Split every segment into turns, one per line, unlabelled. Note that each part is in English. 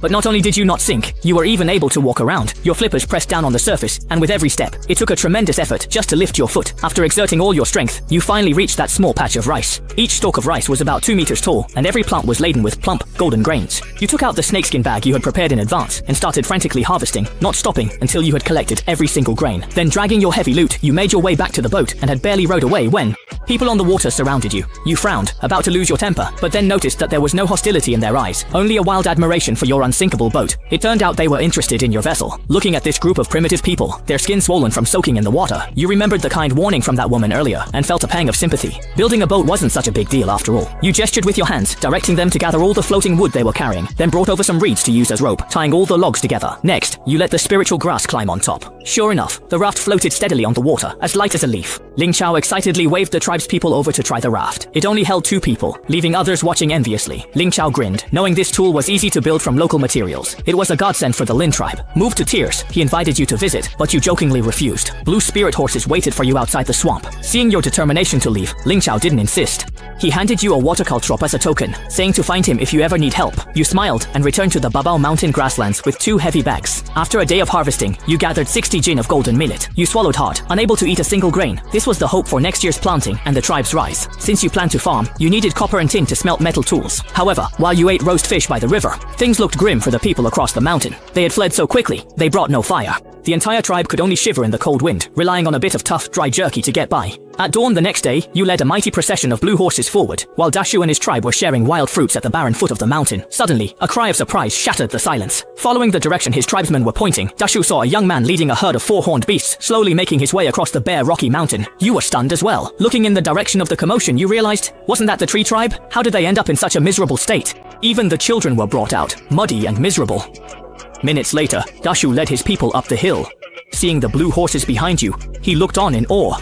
But not only did you not sink, you were even able to walk around. Your flippers pressed down on the surface, and with every step, it took a tremendous effort just to lift your foot. After exerting all your strength, you finally reached that small patch of rice. Each stalk of rice was about 2 meters tall, and every plant was laden with plump, golden grains. You took out the snakeskin bag you had prepared in advance and started frantically harvesting, not stopping until you had collected every single grain. Then dragging your heavy loot, you made your way back to the boat and had barely rowed away when people on the water surrounded you. You frowned, about to lose your temper, but then noticed that there was no hostility in their eyes, only a wild admiration for your unsinkable boat. It turned out they were interested in your vessel. Looking at this group of primitive people, their skin swollen from soaking in the water, you remembered the kind warning from that woman earlier and felt a pang of sympathy. Building a boat wasn't such a big deal after all. You gestured with your hands, directing them to gather all the floating wood they were carrying, then brought over some reeds to use as rope, tying all the logs together. Next, you let the spiritual grass climb on top. Sure enough, the raft floated steadily on the water, as light as a leaf. Ling Chao excitedly waved the tribespeople over to try the raft. It only held 2 people, leaving others watching enviously. Ling Chao grinned, knowing this tool was easy to build from local materials. It was a godsend for the Lin tribe. Moved to tears, he invited you to visit, but you jokingly refused. Blue spirit horses waited for you outside the swamp. Seeing your determination to leave, Ling Chao didn't insist. He handed you a watercolor drop as a token, saying to find him if you ever need help. You smiled and returned to the Babao mountain grasslands with 2 heavy bags. After a day of harvesting, you gathered 60 jin of golden millet. You swallowed hard, unable to eat a single grain. This was the hope for next year's planting and the tribe's rise. Since you planned to farm, you needed copper and tin to smelt metal tools. However, while you ate roast fish by the river, things looked grim for the people across the mountain. They had fled so quickly, they brought no fire. The entire tribe could only shiver in the cold wind, relying on a bit of tough, dry jerky to get by. At dawn the next day, you led a mighty procession of blue horses forward, while Dashu and his tribe were sharing wild fruits at the barren foot of the mountain. Suddenly, a cry of surprise shattered the silence. Following the direction his tribesmen were pointing, Dashu saw a young man leading a herd of 4-horned beasts, slowly making his way across the bare rocky mountain. You were stunned as well. Looking in the direction of the commotion, you realized, wasn't that the tree tribe? How did they end up in such a miserable state? Even the children were brought out, muddy and miserable. Minutes later, Dashu led his people up the hill. Seeing the blue horses behind you, he looked on in awe.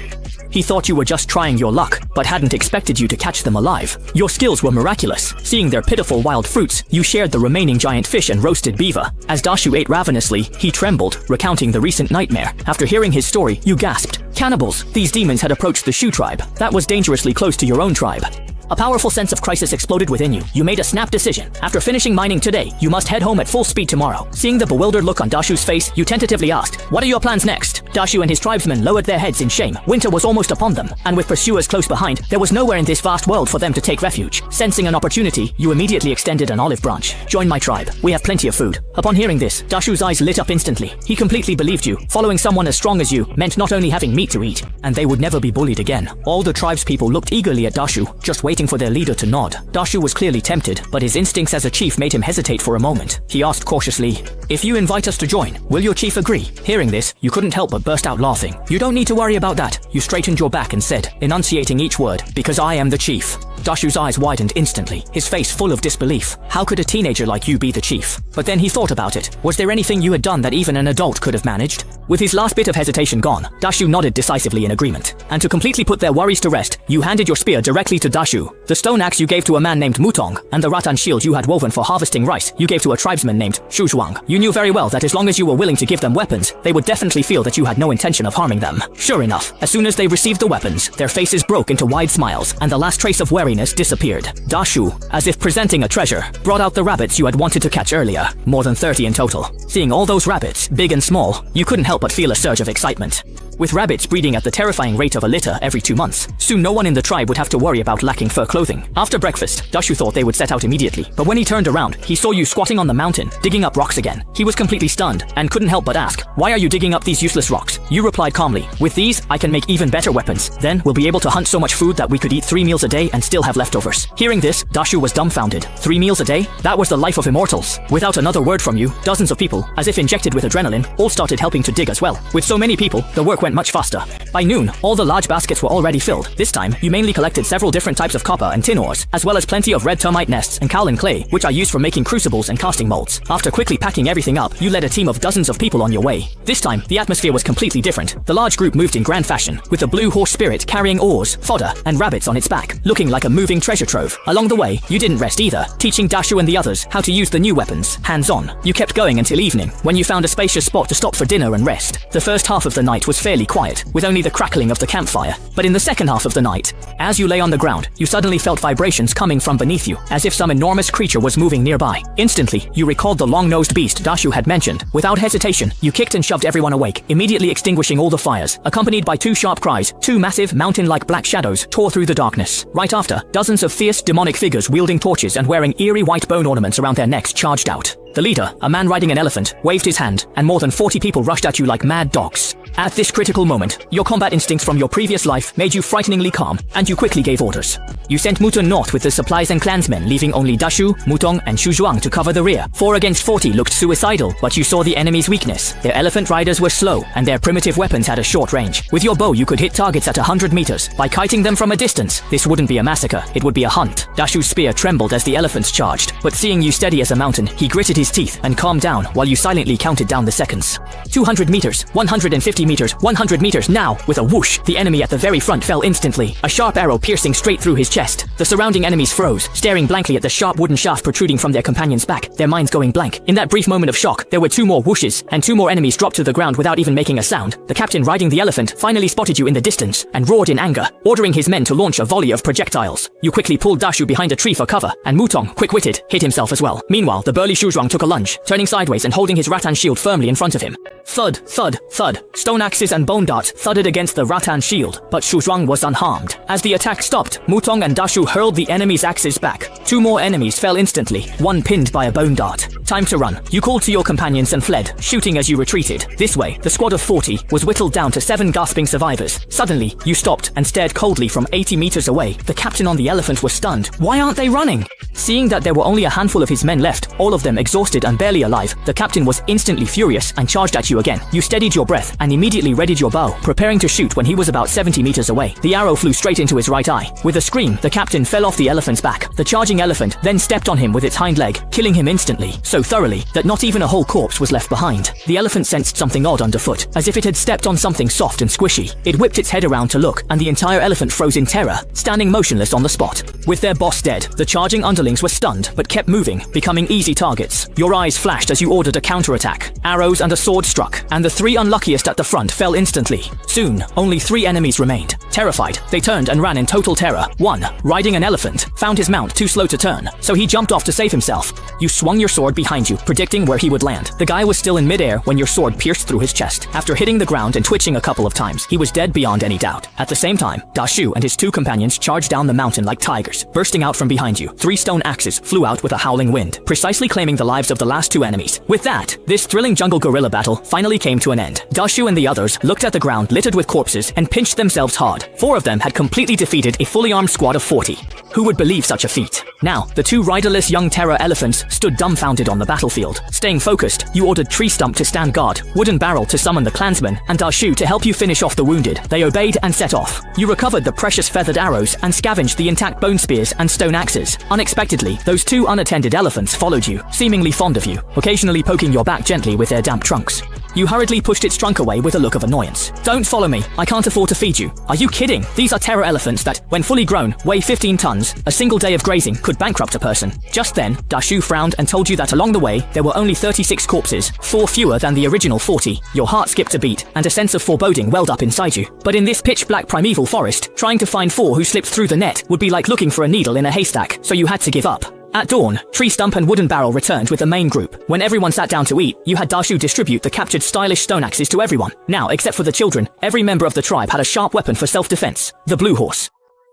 He thought you were just trying your luck, but hadn't expected you to catch them alive. Your skills were miraculous. Seeing their pitiful wild fruits, you shared the remaining giant fish and roasted beaver. As Dashu ate ravenously, he trembled, recounting the recent nightmare. After hearing his story, you gasped. Cannibals! These demons had approached the Shu tribe. That was dangerously close to your own tribe. A powerful sense of crisis exploded within you. You made a snap decision. After finishing mining today, you must head home at full speed tomorrow. Seeing the bewildered look on Dashu's face, you tentatively asked, "What are your plans next?" Dashu and his tribesmen lowered their heads in shame. Winter was almost upon them, and with pursuers close behind, there was nowhere in this vast world for them to take refuge. Sensing an opportunity, you immediately extended an olive branch. "Join my tribe. We have plenty of food." Upon hearing this, Dashu's eyes lit up instantly. He completely believed you. Following someone as strong as you meant not only having meat to eat, and they would never be bullied again. All the tribespeople looked eagerly at Dashu, just waiting for their leader to nod. Dashu was clearly tempted, but his instincts as a chief made him hesitate for a moment. He asked cautiously, "If you invite us to join, will your chief agree?" Hearing this, you couldn't help but burst out laughing. "You don't need to worry about that." You straightened your back and said, enunciating each word, "Because I am the chief." Dashu's eyes widened instantly, his face full of disbelief. How could a teenager like you be the chief? But then he thought about it. Was there anything you had done that even an adult could have managed? With his last bit of hesitation gone, Dashu nodded decisively in agreement. And to completely put their worries to rest, you handed your spear directly to Dashu. The stone axe you gave to a man named Mutong, and the rattan shield you had woven for harvesting rice you gave to a tribesman named Shu Zhuang. You knew very well that as long as you were willing to give them weapons, they would definitely feel that you had no intention of harming them. Sure enough, as soon as they received the weapons, their faces broke into wide smiles, and the last trace of wariness disappeared. Dashu, as if presenting a treasure, brought out the rabbits you had wanted to catch earlier, more than 30 in total. Seeing all those rabbits, big and small, you couldn't help but feel a surge of excitement. With rabbits breeding at the terrifying rate of a litter every 2 months, soon no one in the tribe would have to worry about lacking fur clothing. After breakfast, Dashu thought they would set out immediately, but when he turned around, he saw you squatting on the mountain, digging up rocks again. He was completely stunned, and couldn't help but ask, "Why are you digging up these useless rocks?" You replied calmly, "With these, I can make even better weapons. Then, we'll be able to hunt so much food that we could eat 3 meals a day and still have leftovers." Hearing this, Dashu was dumbfounded. 3 meals a day? That was the life of immortals. Without another word from you, dozens of people, as if injected with adrenaline, all started helping to dig as well. With so many people, the work went much faster. By noon, all the large baskets were already filled. This time, you mainly collected several different types of copper and tin ores, as well as plenty of red termite nests and kaolin clay, which are used for making crucibles and casting molds. After quickly packing everything up, you led a team of dozens of people on your way. This time, the atmosphere was completely different. The large group moved in grand fashion, with the blue horse spirit carrying oars, fodder, and rabbits on its back, looking like a moving treasure trove. Along the way, you didn't rest either, teaching Dashu and the others how to use the new weapons, hands-on. You kept going until evening, when you found a spacious spot to stop for dinner and rest. The first half of the night was fairly entirely quiet, with only the crackling of the campfire. But in the second half of the night, as you lay on the ground, you suddenly felt vibrations coming from beneath you, as if some enormous creature was moving nearby. Instantly, you recalled the long-nosed beast Dashu had mentioned. Without hesitation, you kicked and shoved everyone awake, immediately extinguishing all the fires. Accompanied by two sharp cries, two massive, mountain-like black shadows tore through the darkness. Right after, dozens of fierce, demonic figures wielding torches and wearing eerie white bone ornaments around their necks charged out. The leader, a man riding an elephant, waved his hand, and more than 40 people rushed at you like mad dogs. At this critical moment, your combat instincts from your previous life made you frighteningly calm, and you quickly gave orders. You sent Mutong north with the supplies and clansmen, leaving only Dashu, Mutong, and Xu Zhuang to cover the rear. 4 against 40 looked suicidal, but you saw the enemy's weakness. Their elephant riders were slow, and their primitive weapons had a short range. With your bow, you could hit targets at 100 meters. By kiting them from a distance, this wouldn't be a massacre, it would be a hunt. Dashu's spear trembled as the elephants charged, but seeing you steady as a mountain, he gritted his teeth and calmed down while you silently counted down the seconds. 200 meters, 150 meters, 100 meters now. With a whoosh, the enemy at the very front fell instantly, a sharp arrow piercing straight through his chest. The surrounding enemies froze, staring blankly at the sharp wooden shaft protruding from their companion's back, their minds going blank. In that brief moment of shock, there were 2 more whooshes, and 2 more enemies dropped to the ground without even making a sound. The captain riding the elephant finally spotted you in the distance and roared in anger, ordering his men to launch a volley of projectiles. You quickly pulled Dashu behind a tree for cover, and Mutong, quick-witted, hid himself as well. Meanwhile, the burly Xu Zhuang took a lunge, turning sideways and holding his rattan shield firmly in front of him. Thud, thud, thud. Stone axes and bone darts thudded against the rattan shield, but Xu Zhuang was unharmed. As the attack stopped, Mutong and Dashu hurled the enemy's axes back. 2 more enemies fell instantly, one pinned by a bone dart. Time to run. You called to your companions and fled, shooting as you retreated. This way, the squad of 40 was whittled down to 7 gasping survivors. Suddenly, you stopped and stared coldly from 80 meters away. The captain on the elephant was stunned. Why aren't they running? Seeing that there were only a handful of his men left, all of them exhausted and barely alive, the captain was instantly furious and charged at you again. You steadied your breath and immediately readied your bow, preparing to shoot when he was about 70 meters away. The arrow flew straight into his right eye. With a scream, the captain fell off the elephant's back. The charging elephant then stepped on him with its hind leg, killing him instantly, so thoroughly that not even a whole corpse was left behind. The elephant sensed something odd underfoot, as if it had stepped on something soft and squishy. It whipped its head around to look, and the entire elephant froze in terror, standing motionless on the spot. With their boss dead, the charging underlings were stunned, but kept moving, becoming easy targets. Your eyes flashed as you ordered a counterattack. Arrows and a sword struck, and the 3 unluckiest at the front fell instantly. Soon, only 3 enemies remained. Terrified, they turned and ran in total terror. One, riding an elephant, found his mount too slow to turn, so he jumped off to save himself. You swung your sword behind you, predicting where he would land. The guy was still in midair when your sword pierced through his chest. After hitting the ground and twitching a couple of times, he was dead beyond any doubt. At the same time, Dashu and his 2 companions charged down the mountain like tigers, bursting out from behind you. 3 stone axes flew out with a howling wind, precisely claiming the lives of the last 2 enemies. With that, this thrilling jungle guerrilla battle finally came to an end. Dashu and the others looked at the ground littered with corpses and pinched themselves hard. 4 of them had completely defeated a fully armed squad of 40. Who would believe such a feat? Now, the 2 riderless young terror elephants stood dumbfounded on the battlefield. Staying focused, you ordered Tree Stump to stand guard, Wooden Barrel to summon the clansmen, and Dashu to help you finish off the wounded. They obeyed and set off. You recovered the precious feathered arrows and scavenged the intact bone spears and stone axes. Unexpectedly, those 2 unattended elephants followed you, seemingly fond of you, occasionally poking your back gently with their damp trunks. You hurriedly pushed its trunk away with a look of annoyance. Don't follow me, I can't afford to feed you. Are you kidding? These are terror elephants that, when fully grown, weigh 15 tons. A single day of grazing could bankrupt a person. Just then, Dashu frowned and told you that along the way, there were only 36 corpses, 4 fewer than the original 40. Your heart skipped a beat, and a sense of foreboding welled up inside you. But in this pitch-black primeval forest, trying to find 4 who slipped through the net would be like looking for a needle in a haystack, so you had to give up. At dawn, Tree Stump and Wooden Barrel returned with the main group. When everyone sat down to eat, you had Dashu distribute the captured stylish stone axes to everyone. Now, except for the children, every member of the tribe had a sharp weapon for self-defense, the blue horse.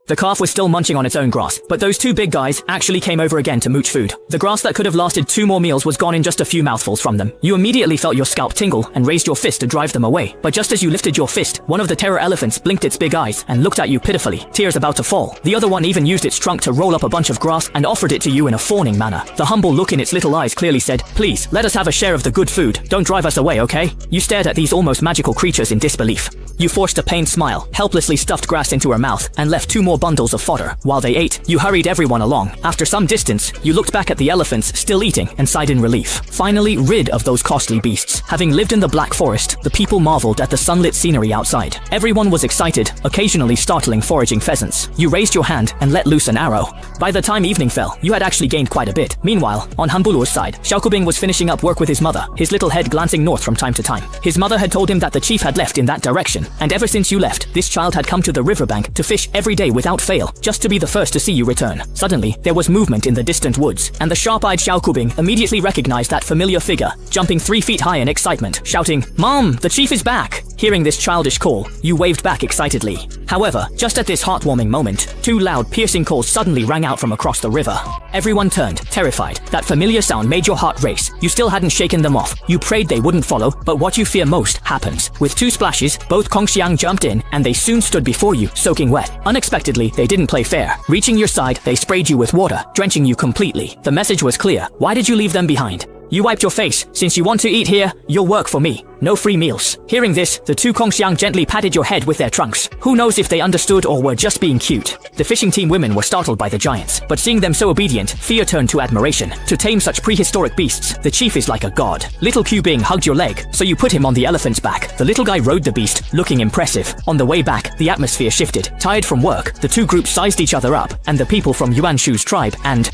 The calf was still munching on its own grass, but those 2 big guys actually came over again to mooch food. The grass that could have lasted 2 more meals was gone in just a few mouthfuls from them. You immediately felt your scalp tingle and raised your fist to drive them away. But just as you lifted your fist, one of the terror elephants blinked its big eyes and looked at you pitifully, tears about to fall. The other one even used its trunk to roll up a bunch of grass and offered it to you in a fawning manner. The humble look in its little eyes clearly said, "Please, let us have a share of the good food. Don't drive us away, okay?" You stared at these almost magical creatures in disbelief. You forced a pained smile, helplessly stuffed grass into her mouth, and left 2 more bundles of fodder. While they ate, you hurried everyone along. After some distance, you looked back at the elephants still eating and sighed in relief. Finally rid of those costly beasts. Having lived in the Black Forest, the people marveled at the sunlit scenery outside. Everyone was excited, occasionally startling foraging pheasants. You raised your hand and let loose an arrow. By the time evening fell, you had actually gained quite a bit. Meanwhile, on Han Buluo's side, Xiao Kubing was finishing up work with his mother, his little head glancing north from time to time. His mother had told him that the chief had left in that direction, and ever since you left, this child had come to the riverbank to fish every day without fail, just to be the first to see you return. Suddenly, there was movement in the distant woods, and the sharp-eyed Xiao Kubing immediately recognized that familiar figure, jumping 3 feet high in excitement, shouting, "Mom, the chief is back!" Hearing this childish call, you waved back excitedly. However, just at this heartwarming moment, 2 loud, piercing calls suddenly rang out from across the river. Everyone turned, terrified. That familiar sound made your heart race. You still hadn't shaken them off. You prayed they wouldn't follow, but what you fear most happens. With 2 splashes, both Kong Xiang jumped in, and they soon stood before you, soaking wet. Unexpectedly, they didn't play fair. Reaching your side, they sprayed you with water, drenching you completely. The message was clear. Why did you leave them behind? You wiped your face. Since you want to eat here, you'll work for me. No free meals. Hearing this, the 2 Kongxiang gently patted your head with their trunks. Who knows if they understood or were just being cute. The fishing team women were startled by the giants, but seeing them so obedient, fear turned to admiration. To tame such prehistoric beasts, the chief is like a god. Little Q Bing hugged your leg, so you put him on the elephant's back. The little guy rode the beast, looking impressive. On the way back, the atmosphere shifted. Tired from work, the 2 groups sized each other up, and the people from Yuan Shu's tribe and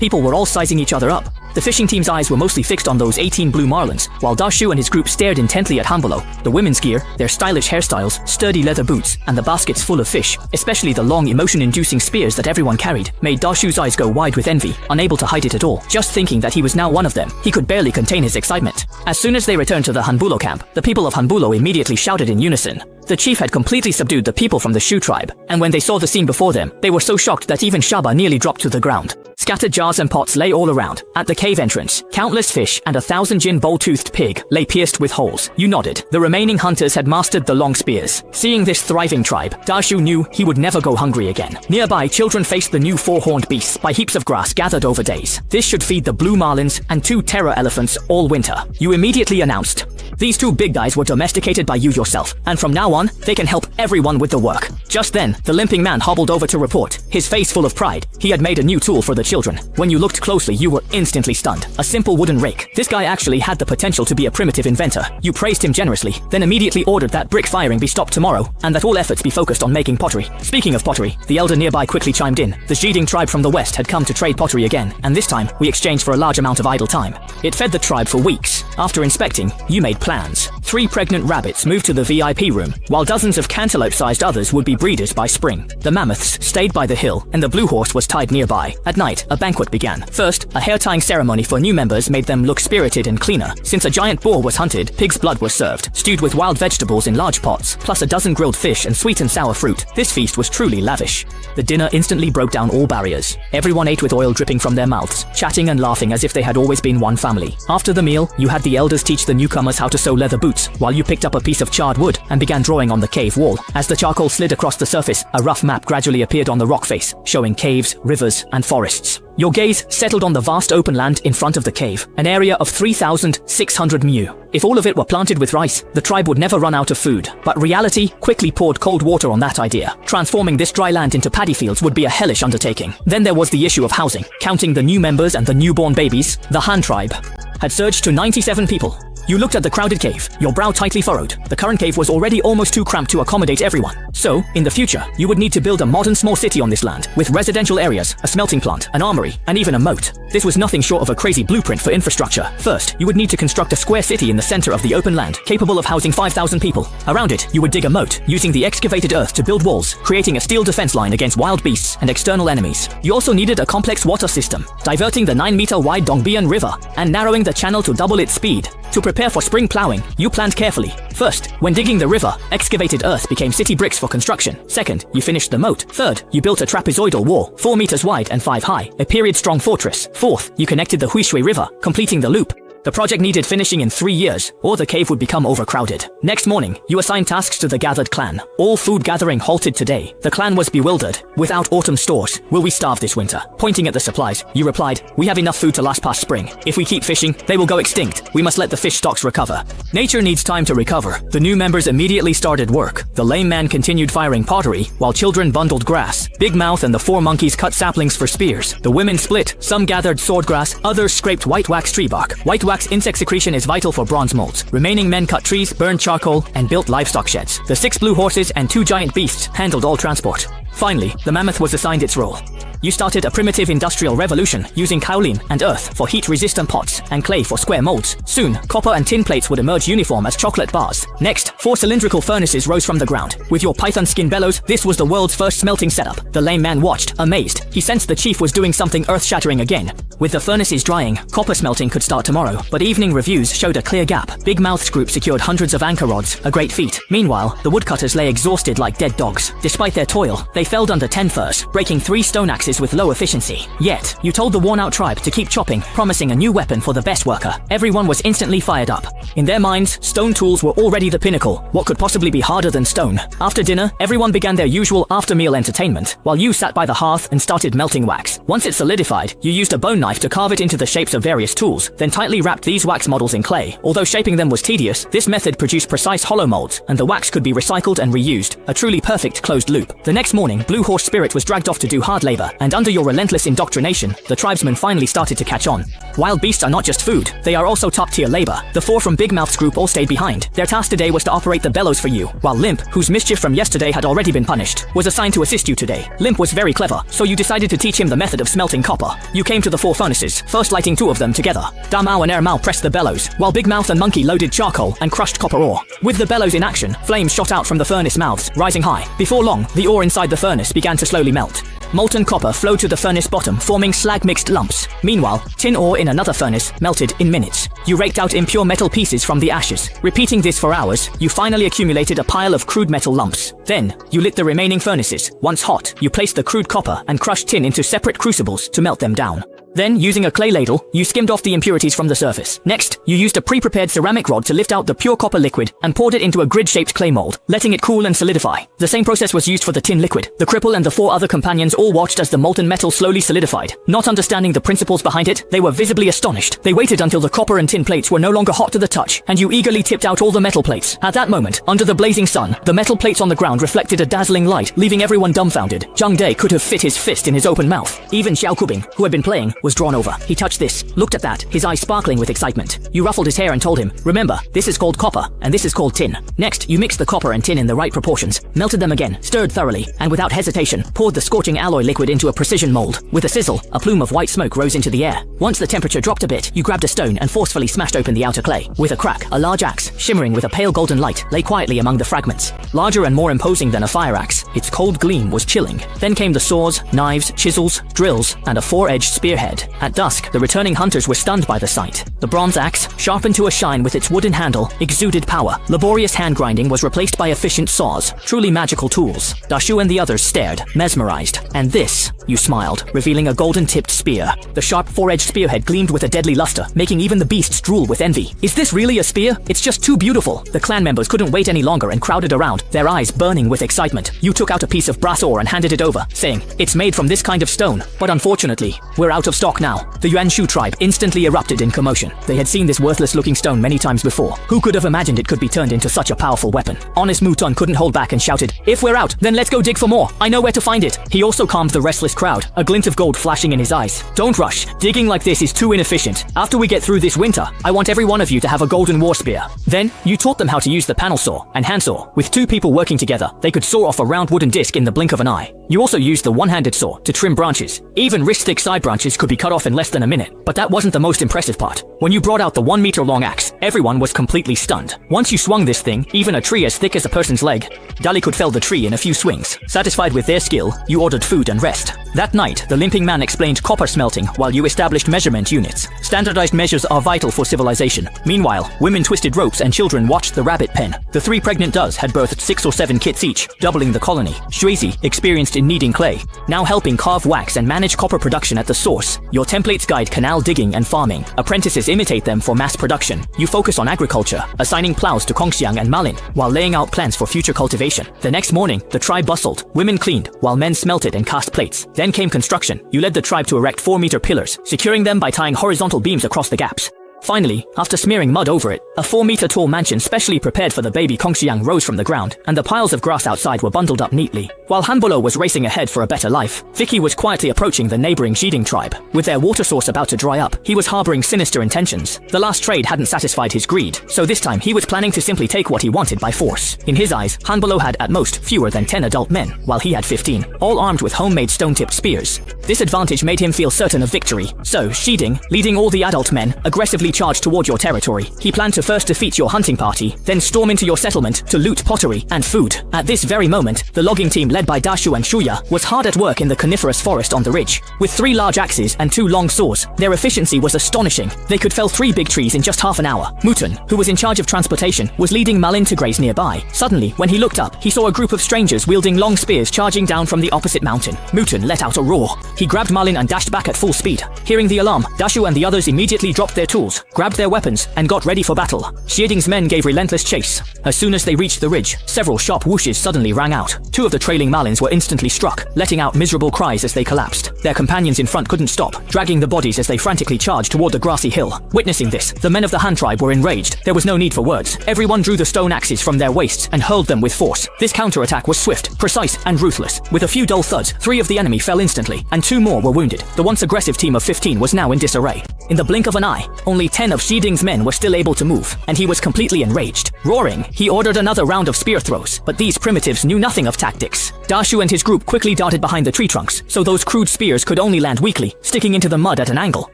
people were all sizing each other up. The fishing team's eyes were mostly fixed on those 18 blue marlins, while Da Shu and his group stared intently at Han Bulo. The women's gear, their stylish hairstyles, sturdy leather boots, and the baskets full of fish, especially the long emotion-inducing spears that everyone carried, made Da Shu's eyes go wide with envy, unable to hide it at all. Just thinking that he was now one of them, he could barely contain his excitement. As soon as they returned to the Han Bulo camp, the people of Han Bulo immediately shouted in unison. The chief had completely subdued the people from the Shu tribe, and when they saw the scene before them, they were so shocked that even Shaba nearly dropped to the ground. Scattered jars and pots lay all around. At the cave entrance, countless fish and 1,000 Jin bowl-toothed pig lay pierced with holes. You nodded. The remaining hunters had mastered the long spears. Seeing this thriving tribe, Da Shu knew he would never go hungry again. Nearby, children faced the new 4-horned beasts by heaps of grass gathered over days. This should feed the blue marlins and 2 terror elephants all winter. You immediately announced, "These 2 big guys were domesticated by you yourself, and from now on, they can help everyone with the work." Just then, the limping man hobbled over to report, his face full of pride. He had made a new tool for the children. When you looked closely, you were instantly stunned. A simple wooden rake. This guy actually had the potential to be a primitive inventor. You praised him generously, then immediately ordered that brick firing be stopped tomorrow, and that all efforts be focused on making pottery. Speaking of pottery, the elder nearby quickly chimed in. The Zhiding tribe from the west had come to trade pottery again, and this time, we exchanged for a large amount of idle time. It fed the tribe for weeks. After inspecting, you made plans. 3 pregnant rabbits moved to the VIP room, while dozens of cantaloupe-sized others would be breeders by spring. The mammoths stayed by the hill, and the blue horse was tied nearby. At night, a banquet began. First, a hair-tying ceremony for new members made them look spirited and cleaner. Since a giant boar was hunted, pig's blood was served, stewed with wild vegetables in large pots, plus a dozen grilled fish and sweet and sour fruit. This feast was truly lavish. The dinner instantly broke down all barriers. Everyone ate with oil dripping from their mouths, chatting and laughing as if they had always been one family. After the meal, you had the elders teach the newcomers how to sew leather boots, while you picked up a piece of charred wood and began drawing on the cave wall. As the charcoal slid across the surface, a rough map gradually appeared on the rock face, showing caves, rivers, and forests. Your gaze settled on the vast open land in front of the cave, an area of 3,600 mu. If all of it were planted with rice, the tribe would never run out of food. But reality quickly poured cold water on that idea. Transforming this dry land into paddy fields would be a hellish undertaking. Then there was the issue of housing. Counting the new members and the newborn babies, the Han tribe had surged to 97 people. You looked at the crowded cave, your brow tightly furrowed. The current cave was already almost too cramped to accommodate everyone. So, in the future, you would need to build a modern small city on this land, with residential areas, a smelting plant, an armory, and even a moat. This was nothing short of a crazy blueprint for infrastructure. First, you would need to construct a square city in the center of the open land, capable of housing 5,000 people. Around it, you would dig a moat, using the excavated earth to build walls, creating a steel defense line against wild beasts and external enemies. You also needed a complex water system, diverting the 9-meter-wide Dongbian River and narrowing the channel to double its speed. To prepare for spring plowing, you planned carefully. First, when digging the river, excavated earth became city bricks for construction. Second, you finished the moat. Third, you built a trapezoidal wall, 4 meters wide and 5 high, a period-strong fortress. Fourth, you connected the Huishui River, completing the loop. The project needed finishing in 3 years, or the cave would become overcrowded. Next morning, you assigned tasks to the gathered clan. All food gathering halted today. The clan was bewildered. Without autumn stores, will we starve this winter? Pointing at the supplies, you replied, "We have enough food to last past spring. If we keep fishing, they will go extinct. We must let the fish stocks recover." Nature needs time to recover. The new members immediately started work. The lame man continued firing pottery, while children bundled grass. Big Mouth and the 4 monkeys cut saplings for spears. The women split. Some gathered swordgrass, others scraped white wax tree bark. White wax wax insect secretion is vital for bronze molds. Remaining men cut trees, burned charcoal, and built livestock sheds. The 6 blue horses and 2 giant beasts handled all transport. Finally, the mammoth was assigned its role. You started a primitive industrial revolution using kaolin and earth for heat-resistant pots and clay for square molds. Soon, copper and tin plates would emerge uniform as chocolate bars. Next, 4 cylindrical furnaces rose from the ground. With your python skin bellows, this was the world's first smelting setup. The lame man watched, amazed. He sensed the chief was doing something earth-shattering again. With the furnaces drying, copper smelting could start tomorrow. But evening reviews showed a clear gap. Big Mouth's group secured hundreds of anchor rods, a great feat. Meanwhile, the woodcutters lay exhausted like dead dogs. Despite their toil, they felled under 10 firs, breaking 3 stone axes with low efficiency. Yet, you told the worn-out tribe to keep chopping, promising a new weapon for the best worker. Everyone was instantly fired up. In their minds, stone tools were already the pinnacle. What could possibly be harder than stone? After dinner, everyone began their usual after-meal entertainment, while you sat by the hearth and started melting wax. Once it solidified, you used a bone knife to carve it into the shapes of various tools, then tightly wrapped these wax models in clay. Although shaping them was tedious, this method produced precise hollow molds, and the wax could be recycled and reused. A truly perfect closed loop. The next morning, Blue Horse Spirit was dragged off to do hard labor, and under your relentless indoctrination, the tribesmen finally started to catch on. Wild beasts are not just food, they are also top-tier labor. The 4 from Big Mouth's group all stayed behind. Their task today was to operate the bellows for you, while Limp, whose mischief from yesterday had already been punished, was assigned to assist you today. Limp was very clever, so you decided to teach him the method of smelting copper. You came to the 4 furnaces, first lighting 2 of them together. Da Mao and Air Mao pressed the bellows, while Big Mouth and Monkey loaded charcoal and crushed copper ore. With the bellows in action, flames shot out from the furnace mouths, rising high. Before long, the ore inside the furnace began to slowly melt. Molten copper flowed to the furnace bottom, forming slag-mixed lumps. Meanwhile, tin ore in another furnace melted in minutes. You raked out impure metal pieces from the ashes. Repeating this for hours, you finally accumulated a pile of crude metal lumps. Then, you lit the remaining furnaces. Once hot, you placed the crude copper and crushed tin into separate crucibles to melt them down. Then, using a clay ladle, you skimmed off the impurities from the surface. Next, you used a pre-prepared ceramic rod to lift out the pure copper liquid and poured it into a grid-shaped clay mold, letting it cool and solidify. The same process was used for the tin liquid. The cripple and the 4 other companions all watched as the molten metal slowly solidified. Not understanding the principles behind it, they were visibly astonished. They waited until the copper and tin plates were no longer hot to the touch, and you eagerly tipped out all the metal plates. At that moment, under the blazing sun, the metal plates on the ground reflected a dazzling light, leaving everyone dumbfounded. Zhang Dai could have fit his fist in his open mouth. Even Xiao Kubing, who had been playing, was drawn over. He touched this, looked at that, his eyes sparkling with excitement. You ruffled his hair and told him, remember, this is called copper, and this is called tin. Next, you mixed the copper and tin in the right proportions, melted them again, stirred thoroughly, and without hesitation, poured the scorching alloy liquid into a precision mold. With a sizzle, a plume of white smoke rose into the air. Once the temperature dropped a bit, you grabbed a stone and forcefully smashed open the outer clay. With a crack, a large axe, shimmering with a pale golden light, lay quietly among the fragments. Larger and more imposing than a fire axe, its cold gleam was chilling. Then came the saws, knives, chisels, drills, and a 4-edged spearhead. At dusk, the returning hunters were stunned by the sight. The bronze axe, sharpened to a shine with its wooden handle, exuded power. Laborious hand grinding was replaced by efficient saws, truly magical tools. Dashu and the others stared, mesmerized. And this, you smiled, revealing a golden-tipped spear. The sharp 4-edged spearhead gleamed with a deadly luster, making even the beasts drool with envy. Is this really a spear? It's just too beautiful. The clan members couldn't wait any longer and crowded around, their eyes burning with excitement. You took out a piece of brass ore and handed it over, saying, it's made from this kind of stone, but unfortunately, we're out of stock now. The Yuanshu tribe instantly erupted in commotion. They had seen this worthless-looking stone many times before. Who could have imagined it could be turned into such a powerful weapon? Honest Mouton couldn't hold back and shouted, if we're out, then let's go dig for more. I know where to find it. He also calmed the restless crowd, a glint of gold flashing in his eyes. Don't rush. Digging like this is too inefficient. After we get through this winter, I want every one of you to have a golden war spear. Then, you taught them how to use the panel saw and handsaw. With 2 people working together, they could saw off a round wooden disc in the blink of an eye. You also used the one-handed saw to trim branches. Even wrist-thick side branches could be cut off in less than a minute. But that wasn't the most impressive part. When you brought out the 1-meter-long axe, everyone was completely stunned. Once you swung this thing, even a tree as thick as a person's leg, Dali could fell the tree in a few swings. Satisfied with their skill, you ordered food and rest. That night, the limping man explained copper smelting while you established measurement units. Standardized measures are vital for civilization. Meanwhile, women twisted ropes and children watched the rabbit pen. The 3 pregnant does had birthed 6 or 7 kits each, doubling the colony. Shuizi, experienced in kneading clay, now helping carve wax and manage copper production at the source. Your templates guide canal digging and farming. Apprentices imitate them for mass production. You focus on agriculture, assigning plows to Kongxiang and Malin, while laying out plans for future cultivation. The next morning, the tribe bustled. Women cleaned, while men smelted and cast plates. Then came construction. You led the tribe to erect 4-meter pillars, securing them by tying horizontal beams across the gaps. Finally, after smearing mud over it, a 4-meter-tall mansion specially prepared for the baby Kongxiang rose from the ground, and the piles of grass outside were bundled up neatly. While Hanbolo was racing ahead for a better life, Vicky was quietly approaching the neighboring Xiding tribe. With their water source about to dry up, he was harboring sinister intentions. The last trade hadn't satisfied his greed, so this time he was planning to simply take what he wanted by force. In his eyes, Hanbolo had at most fewer than 10 adult men, while he had 15, all armed with homemade stone-tipped spears. This advantage made him feel certain of victory. So, Xiding, leading all the adult men, aggressively charged toward your territory. He planned to first defeat your hunting party, then storm into your settlement to loot pottery and food. At this very moment, the logging team led by Dashu and Shuya was hard at work in the coniferous forest on the ridge. With 3 large axes and 2 long saws, their efficiency was astonishing. They could fell 3 big trees in just half an hour. Muten, who was in charge of transportation, was leading Malin to graze nearby. Suddenly, when he looked up, he saw a group of strangers wielding long spears charging down from the opposite mountain. Muten let out a roar. He grabbed Malin and dashed back at full speed. Hearing the alarm, Dashu and the others immediately dropped their tools, grabbed their weapons, and got ready for battle. Xiding's men gave relentless chase. As soon as they reached the ridge, several sharp whooshes suddenly rang out. 2 of the trailing Malins were instantly struck, letting out miserable cries as they collapsed. Their companions in front couldn't stop, dragging the bodies as they frantically charged toward the grassy hill. Witnessing this, the men of the Han tribe were enraged. There was no need for words. Everyone drew the stone axes from their waists and hurled them with force. This counterattack was swift, precise, and ruthless. With a few dull thuds, 3 of the enemy fell instantly, and 2 more were wounded. The once aggressive team of 15 was now in disarray. In the blink of an eye, only 10 of Xiding's men were still able to move, and he was completely enraged. Roaring, he ordered another round of spear throws, but these primitives knew nothing of tactics. Dashu and his group quickly darted behind the tree trunks, so those crude spears could only land weakly, sticking into the mud at an angle.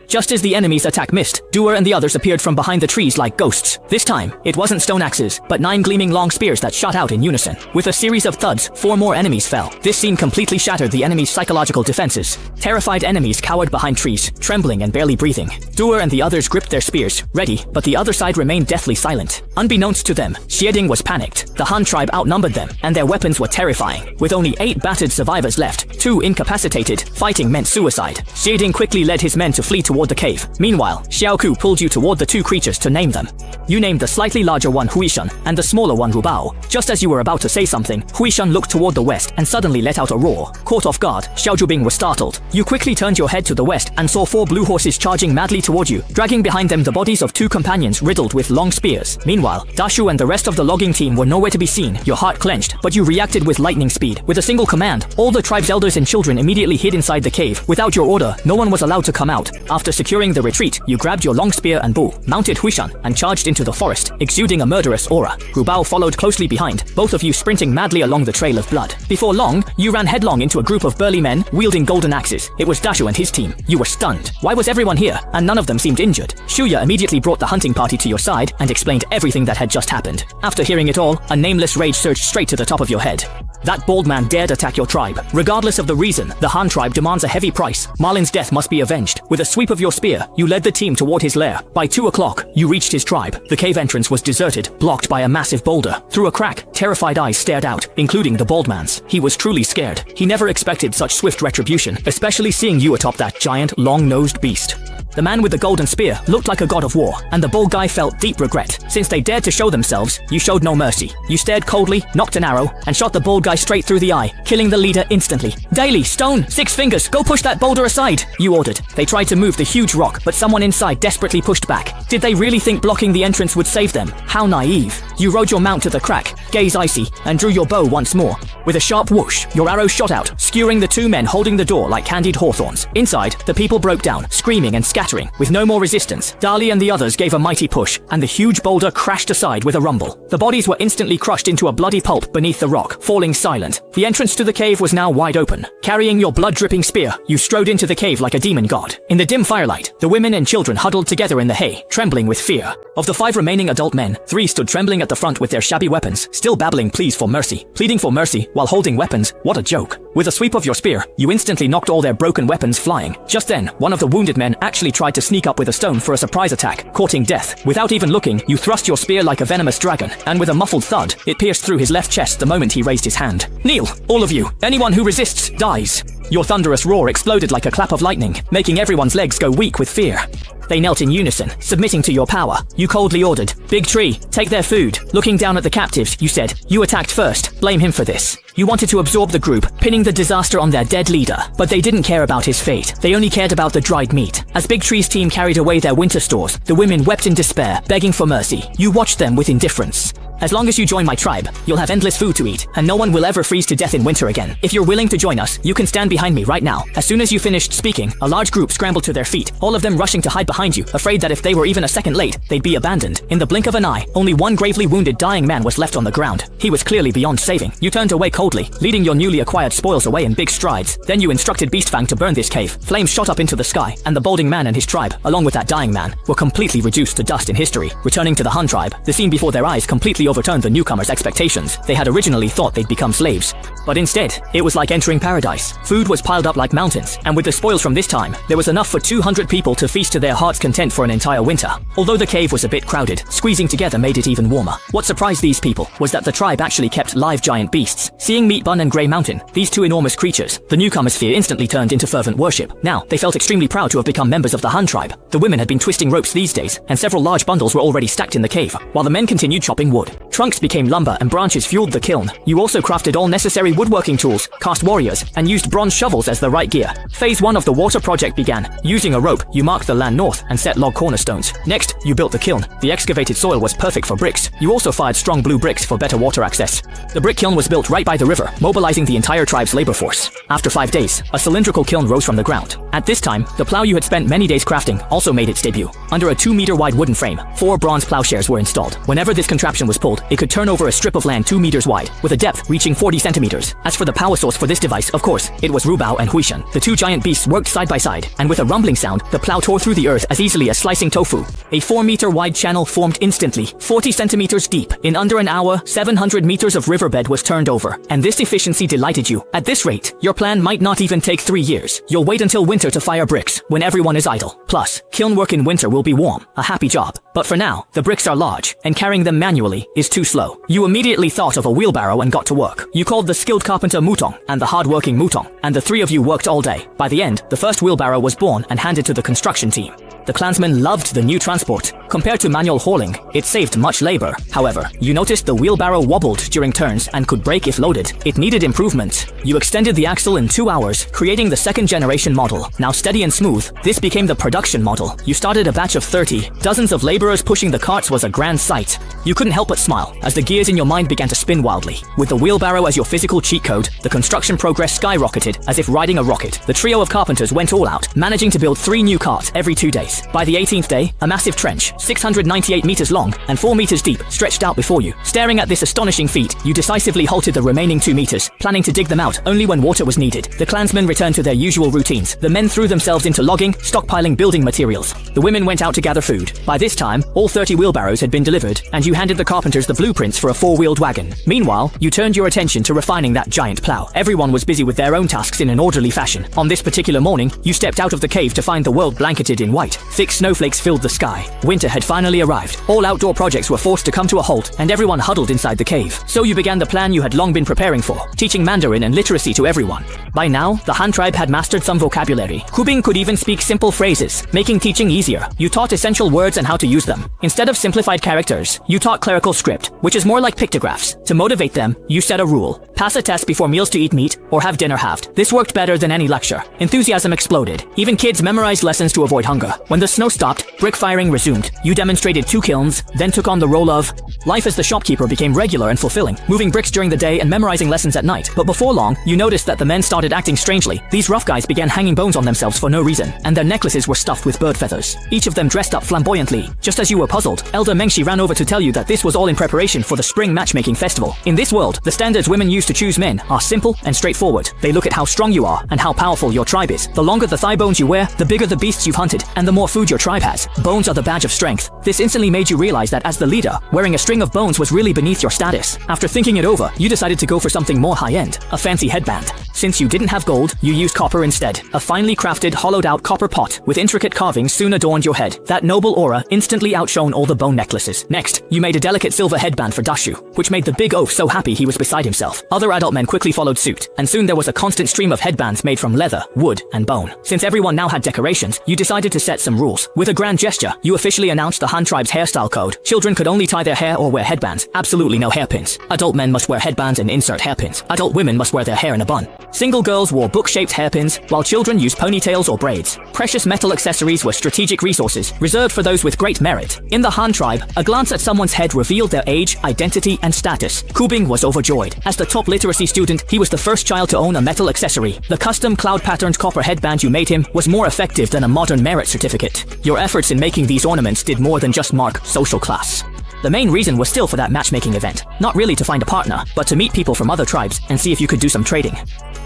Just as the enemy's attack missed, Duer and the others appeared from behind the trees like ghosts. This time, it wasn't stone axes, but 9 gleaming long spears that shot out in unison. With a series of thuds, 4 more enemies fell. This scene completely shattered the enemy's psychological defenses. Terrified enemies cowered behind trees, trembling and barely breathing. Duer and the others gripped their spears, ready, but the other side remained deathly silent. Unbeknownst to them, Xiding was panicked. The Han tribe outnumbered them, and their weapons were terrifying. With only 8 battered survivors left, 2 incapacitated, fighting meant suicide. Xiding quickly led his men to flee toward the cave. Meanwhile, Xiaoku pulled you toward the 2 creatures to name them. You named the slightly larger one Huishan, and the smaller one Rubao. Just as you were about to say something, Huishan looked toward the west and suddenly let out a roar. Caught off guard, Xiao Zhubing was startled. You quickly turned your head to the west and saw 4 blue horses charging madly toward you, dragging behind them the bodies of 2 companions riddled with long spears. Meanwhile, Dashu and the rest of the logging team were nowhere to be seen. Your heart clenched, but you reacted with lightning speed. With a single command, all the tribe's elders and children immediately hid inside the cave. Without your order, no one was allowed to come out. After securing the retreat, you grabbed your long spear and bow, mounted Huishan, and charged into the forest, exuding a murderous aura. Rubao followed closely behind, both of you sprinting madly along the trail of blood. Before long, you ran headlong into a group of burly men wielding golden axes. It was Dashu and his team. You were stunned. Why was everyone here, and none of them seemed injured? Shuya immediately brought the hunting party to your side and explained everything that had just happened. After hearing it all, a nameless rage surged straight to the top of your head. That bald man dared attack your tribe. Regardless of the reason, the Han tribe demands a heavy price. Marlin's death must be avenged. With a sweep of your spear, you led the team toward his lair. By 2 o'clock, you reached his tribe. The cave entrance was deserted, blocked by a massive boulder. Through a crack, terrified eyes stared out, including the bald man's. He was truly scared. He never expected such swift retribution, especially seeing you atop that giant, long-nosed beast. The man with the golden spear looked like a god of war, and the bald guy felt deep regret. Since they dared to show themselves, you showed no mercy. You stared coldly, nocked an arrow, and shot the bald guy straight through the eye, killing the leader instantly. Daily, Stone, 6 Fingers, go push that boulder aside, you ordered. They tried to move the huge rock, but someone inside desperately pushed back. Did they really think blocking the entrance would save them? How naive. You rode your mount to the crack, gaze icy, and drew your bow once more. With a sharp whoosh, your arrow shot out, skewering the 2 men holding the door like candied hawthorns. Inside, the people broke down, screaming and scattering. With no more resistance, Dali and the others gave a mighty push, and the huge boulder crashed aside with a rumble. The bodies were instantly crushed into a bloody pulp beneath the rock, falling silent. The entrance to the cave was now wide open. Carrying your blood-dripping spear, you strode into the cave like a demon god. In the dim firelight, the women and children huddled together in the hay, trembling with fear. Of the 5 remaining adult men, 3 stood trembling at the front with their shabby weapons, still babbling pleas for mercy. Pleading for mercy while holding weapons, what a joke. With a sweep of your spear, you instantly knocked all their broken weapons flying. Just then, one of the wounded men actually tried to sneak up with a stone for a surprise attack, courting death. Without even looking, you thrust your spear like a venomous dragon, and with a muffled thud, it pierced through his left chest the moment he raised his hand. Kneel, all of you. Anyone who resists, dies. Your thunderous roar exploded like a clap of lightning, making everyone's legs go weak with fear. They knelt in unison, submitting to your power. You coldly ordered, "Big Tree, take their food." Looking down at the captives, you said, "You attacked first. Blame him for this." You wanted to absorb the group, pinning the disaster on their dead leader. But they didn't care about his fate. They only cared about the dried meat. As Big Tree's team carried away their winter stores, the women wept in despair, begging for mercy. You watched them with indifference. As long as you join my tribe, you'll have endless food to eat, and no one will ever freeze to death in winter again. If you're willing to join us, you can stand behind me right now. As soon as you finished speaking, a large group scrambled to their feet, all of them rushing to hide behind you, afraid that if they were even a second late, they'd be abandoned. In the blink of an eye, only one gravely wounded dying man was left on the ground. He was clearly beyond saving. You turned away coldly, leading your newly acquired spoils away in big strides. Then you instructed Beastfang to burn this cave. Flames shot up into the sky, and the balding man and his tribe, along with that dying man, were completely reduced to dust in history. Returning to the Hun tribe, the scene before their eyes completely overturned the newcomers' expectations. They had originally thought they'd become slaves, but instead, it was like entering paradise. Food was piled up like mountains, and with the spoils from this time, there was enough for 200 people to feast to their heart's content for an entire winter. Although the cave was a bit crowded, squeezing together made it even warmer. What surprised these people was that the tribe actually kept live giant beasts. Seeing Meat Bun and Grey Mountain, these two enormous creatures, the newcomers' fear instantly turned into fervent worship. Now, they felt extremely proud to have become members of the Hun tribe. The women had been twisting ropes these days, and several large bundles were already stacked in the cave, while the men continued chopping wood. Trunks became lumber and branches fueled the kiln. You also crafted all necessary woodworking tools, cast warriors, and used bronze shovels as the right gear. Phase 1 of the water project began. Using a rope, you marked the land north and set log cornerstones. Next, you built the kiln. The excavated soil was perfect for bricks. You also fired strong blue bricks for better water access. The brick kiln was built right by the river, mobilizing the entire tribe's labor force. After 5 days, a cylindrical kiln rose from the ground. At this time, the plow you had spent many days crafting also made its debut. Under a 2-meter wide wooden frame, 4 bronze plowshares were installed. Whenever this contraption was pulled, it could turn over a strip of land 2 meters wide, with a depth reaching 40 centimeters. As for the power source for this device, of course, it was Rubao and Huishan. The two giant beasts worked side by side, and with a rumbling sound, the plow tore through the earth as easily as slicing tofu. A 4-meter wide channel formed instantly, 40 centimeters deep. In under an hour, 700 meters of riverbed was turned over, and this efficiency delighted you. At this rate, your plan might not even take 3 years. You'll wait until winter to fire bricks, when everyone is idle. Plus, kiln work in winter will be warm, a happy job. But for now, the bricks are large, and carrying them manually is too slow. You immediately thought of a wheelbarrow and got to work. You called the skilled carpenter Mutong and the hard-working Mutong, and the 3 of you worked all day. By the end, the first wheelbarrow was born and handed to the construction team. The clansmen loved the new transport. Compared to manual hauling, it saved much labor. However, you noticed the wheelbarrow wobbled during turns and could break if loaded. It needed improvement. You extended the axle in 2 hours, creating the 2nd-generation model. Now steady and smooth, this became the production model. You started a batch of 30. Dozens of laborers pushing the carts was a grand sight. You couldn't help but smile as the gears in your mind began to spin wildly. With the wheelbarrow as your physical cheat code, the construction progress skyrocketed as if riding a rocket. The trio of carpenters went all out, managing to build 3 new carts every 2 days. By the 18th day, a massive trench, 698 meters long and 4 meters deep, stretched out before you. Staring at this astonishing feat, you decisively halted the remaining 2 meters, planning to dig them out only when water was needed. The clansmen returned to their usual routines. The men threw themselves into logging, stockpiling building materials. The women went out to gather food. By this time, all 30 wheelbarrows had been delivered, and you handed the carpenters the blueprints for a 4-wheeled wagon. Meanwhile, you turned your attention to refining that giant plow. Everyone was busy with their own tasks in an orderly fashion. On this particular morning, you stepped out of the cave to find the world blanketed in white. Thick snowflakes filled the sky. Winter had finally arrived. All outdoor projects were forced to come to a halt, and everyone huddled inside the cave. So you began the plan you had long been preparing for, teaching Mandarin and literacy to everyone. By now, the Han tribe had mastered some vocabulary. Kubing could even speak simple phrases, making teaching easier. You taught essential words and how to use them. Instead of simplified characters, you taught clerical script, which is more like pictographs. To motivate them, you set a rule. Pass a test before meals to eat meat, or have dinner halved. This worked better than any lecture. Enthusiasm exploded. Even kids memorized lessons to avoid hunger. When the snow stopped, brick firing resumed. You demonstrated 2 kilns, then took on the role of life as the shopkeeper became regular and fulfilling, moving bricks during the day and memorizing lessons at night. But before long, you noticed that the men started acting strangely. These rough guys began hanging bones on themselves for no reason, and their necklaces were stuffed with bird feathers. Each of them dressed up flamboyantly. Just as you were puzzled, Elder Mengshi ran over to tell you that this was all in preparation for the spring matchmaking festival. In this world, the standards women use to choose men are simple and straightforward. They look at how strong you are and how powerful your tribe is. The longer the thigh bones you wear, the bigger the beasts you've hunted, and the more food your tribe has. Bones are the badge of strength. This instantly made you realize that as the leader, wearing a string of bones was really beneath your status. After thinking it over, you decided to go for something more high-end, a fancy headband. Since you didn't have gold, you used copper instead. A finely crafted, hollowed-out copper pot with intricate carvings soon adorned your head. That noble aura instantly outshone all the bone necklaces. Next, you made a delicate silver headband for Dashu, which made the big oaf so happy he was beside himself. Other adult men quickly followed suit, and soon there was a constant stream of headbands made from leather, wood, and bone. Since everyone now had decorations, you decided to set some rules. With a grand gesture, you officially announced the Han tribe's hairstyle code. Children could only tie their hair or wear headbands, absolutely no hairpins. Adult men must wear headbands and insert hairpins. Adult women must wear their hair in a bun. Single girls wore book-shaped hairpins, while children used ponytails or braids. Precious metal accessories were strategic resources, reserved for those with great merit. In the Han tribe, a glance at someone's head revealed their age, identity, and status. Kubing was overjoyed. As the top literacy student, he was the first child to own a metal accessory. The custom cloud-patterned copper headband you made him was more effective than a modern merit certificate. Your efforts in making these ornaments did more than just mark social class. The main reason was still for that matchmaking event. Not really to find a partner, but to meet people from other tribes and see if you could do some trading.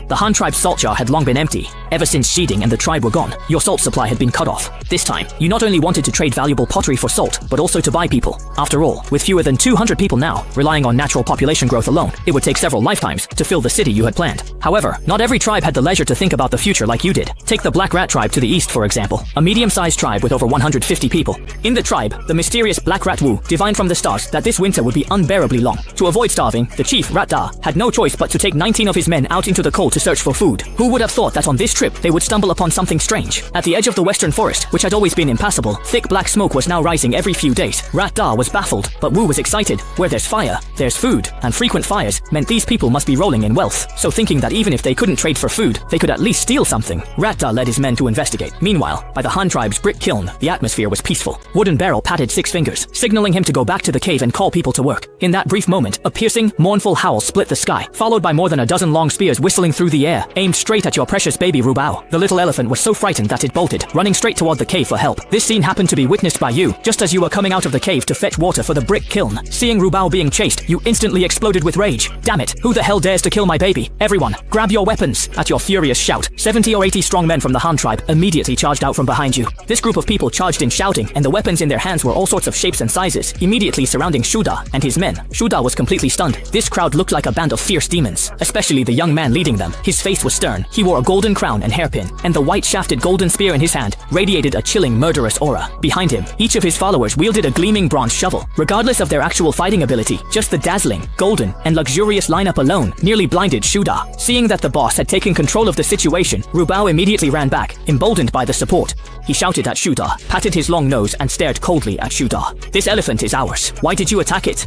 The Han tribe's salt jar had long been empty. Ever since Shiding and the tribe were gone, your salt supply had been cut off. This time, you not only wanted to trade valuable pottery for salt, but also to buy people. After all, with fewer than 200 people now, relying on natural population growth alone, it would take several lifetimes to fill the city you had planned. However, not every tribe had the leisure to think about the future like you did. Take the Black Rat tribe to the east, for example, a medium-sized tribe with over 150 people. In the tribe, the mysterious Black Rat Wu divined from the stars that this winter would be unbearably long. To avoid starving, the chief, Rat Da, had no choice but to take 19 of his men out into the cold to search for food. Who would have thought that on this trip they would stumble upon something strange? At the edge of the western forest, which had always been impassable, thick black smoke was now rising every few days. Rat Da was baffled, but Wu was excited. Where there's fire, there's food, and frequent fires meant these people must be rolling in wealth. So thinking that even if they couldn't trade for food, they could at least steal something, Rat Da led his men to investigate. Meanwhile, by the Han tribe's brick kiln, the atmosphere was peaceful. Wooden Barrel patted 6 fingers, signaling him to go back to the cave and call people to work. In that brief moment, a piercing, mournful howl split the sky, followed by more than a dozen long spears whistling through the air, aimed straight at your precious baby Ru Bao. The little elephant was so frightened that it bolted, running straight toward the cave for help. This scene happened to be witnessed by you, just as you were coming out of the cave to fetch water for the brick kiln. Seeing Ru Bao being chased, you instantly exploded with rage. Damn it, who the hell dares to kill my baby? Everyone, grab your weapons! At your furious shout, 70 or 80 strong men from the Han tribe immediately charged out from behind you. This group of people charged in shouting, and the weapons in their hands were all sorts of shapes and sizes, immediately surrounding Shuda and his men. Shuda was completely stunned. This crowd looked like a band of fierce demons, especially the young man leading them. His face was stern. He wore a golden crown and hairpin, and the white-shafted golden spear in his hand radiated a chilling, murderous aura. Behind him, each of his followers wielded a gleaming bronze shovel. Regardless of their actual fighting ability, just the dazzling, golden, and luxurious lineup alone nearly blinded Shuda. Seeing that the boss had taken control of the situation, Ru Bao immediately ran back, emboldened by the support. He shouted at Shuda, patted his long nose, and stared coldly at Shuda. "This elephant is ours. Why did you attack it?"